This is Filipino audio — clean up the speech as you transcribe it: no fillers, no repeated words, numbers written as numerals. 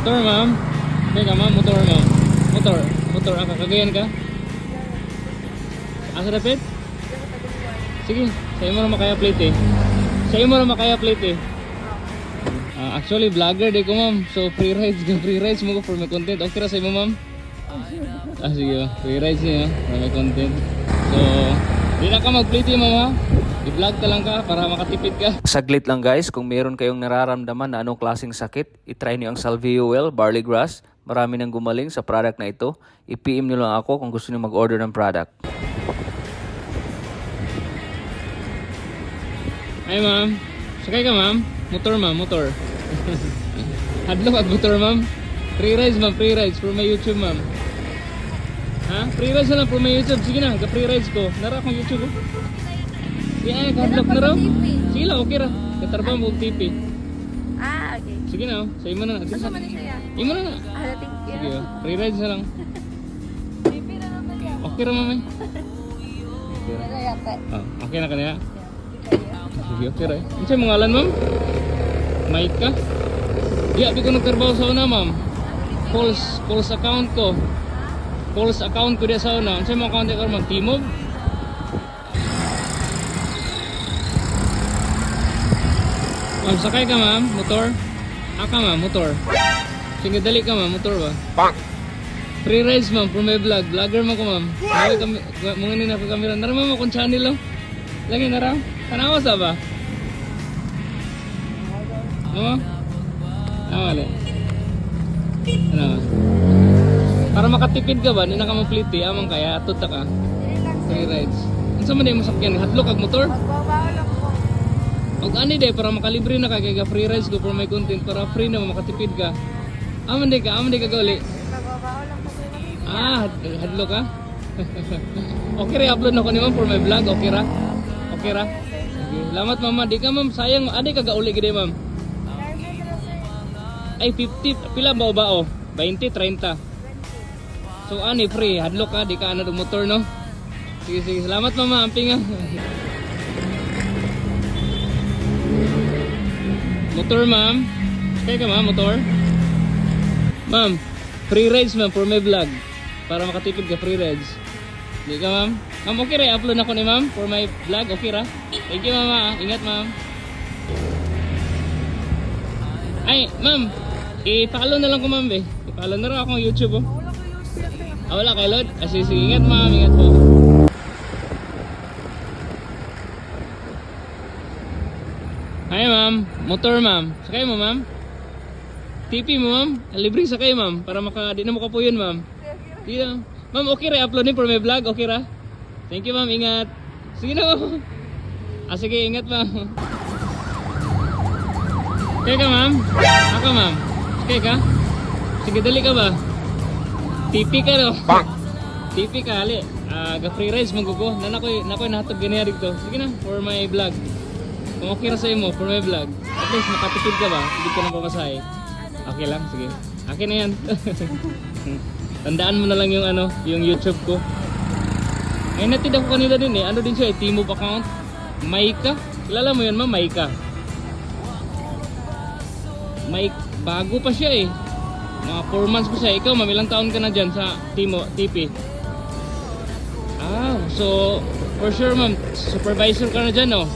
Motor, ma'am. Teka, ma'am. Motor, ma'am. Motor. Motor. Kagayan ka? Asa dapit? Sige. Sa'yo mo na makaya plate eh. Sa'yo mo na makaya plate eh. Actually, vlogger di ko, ma'am. So, free rides mo ko for my content. Okay ra sa'yo mo, ma'am? Sige, free rides niya for my content. So, di na ka mag-plate eh, ma'am, ha? I-vlog ka lang ka para makatipid ka. Saglit lang guys, kung meron kayong nararamdaman na anong klaseng sakit, itry niyo ang Salvia Well Barley Grass. Marami nang gumaling sa product na ito. I-PM niyo lang ako kung gusto niyo mag-order ng product. Ay, ma'am. Sakay ka, ma'am. Motor, ma'am. Motor. Hadlock at motor, ma'am. Free rides, ma'am. Free rides for my YouTube, ma'am. Ha? Free rides na lang for my YouTube. Sige na, ka-free rides ko. Nara akong YouTube, oh. Ay, hadlock na raw. Sige lang, okay ra. Katarba mo TV. Okay. Sige na, sa'yo mo na. Basta man siya. Imo na na. Thank you. Sige, oh. Free rides na lang. Baby na naman yan. Okay ra, ma'am. Okay ra. Yata. Okay na kanya. Sige, okay ra. Ano sa'yo mga alan, ma'am? Mic ka? Di, abi ko nagkarbaho sa una, ma'am. Calls account ko. Calls account ko di sa una. Ano sa'yo mga account ko, ma'am? Timog? Ma'am, sakay ka, ma'am? Motor? Aka, ma'am, motor. Sige, dali ka, ma'am. Motor ba? Pak! Free rides, ma'am, for my vlog. Vlogger mo ko, ma'am. Mga nina pa kamera. Nara, ma'am, akong channel, oh. Lagi, nara. Tanawa sa ba? Ano? Wala. Ano? Para makatipid ka ba? Hindi na ka mapliti. Amang kaya, atuta ka. Free rides. Ano sa man yung masakyan? Hadlock kag motor? Magbabawal ako. Og ani day para makalibre na ka kay free rides ko for my content para free na makatipid ka. Aman day ka gali. Magbabawal ako. Hadlo ka. Okay ra upload na ko ni ma'am for my vlog, okay ra? Okay ra? Okay. Salamat mama, di ka ma'am sayang adi ka gauli gid ma'am. Ay 50 pila ba ba 20 30. So ani free, hadlo ka di ka ano motor no. Sige, salamat mama, amping ah. Motor, ma'am. Kaya ka, ma'am, motor. Ma'am, free rides, ma'am, for my vlog. Para makatipid ka, free rides. Hindi ka, ma'am. Ma'am, okay ra. Upload na ko ni ma'am for my vlog. Okay ra. Thank you, mama. Ingat, ma'am. Ay, ma'am. I-follow na lang ko, ma'am, eh. I-follow na rin akong YouTube, oh. Wala kay Lord. Sige, ingat, ma'am. Ingat po. Hi ma'am, motor ma'am. Sakay mo ma'am? TP mo ma'am? Libre sakay ma'am para di na mo ka po yun ma'am. Di na. Ma'am, okay ra upload ni for my vlog, okay ra? Thank you ma'am, ingat. Sige na ma'am. Sige, ingat ma'am. Okay ka ma'am? Ako ma'am. Okay ka? Sige, dali ka ba? TP ka no? TP ka, hali. Ga-free rides mong gugo. Nakoy nahatag ganyan dito. Sige na, for my vlog. Kung okay na sa'yo mo for my vlog, at least makatipid ka ba? Hindi ka na pamasahe. Okay lang, sige. Akin na yan. Tandaan mo na lang yung yung YouTube ko. Ay natid ako kanila din eh. Ano din siya eh, T-Move account. Maika. Kilala mo yun ma'am, Maika. Bago pa siya eh. Mga 4 months pa siya. Ikaw ma'am, ilang taon ka na dyan sa TP? So for sure ma'am, supervisor ka na dyan oh.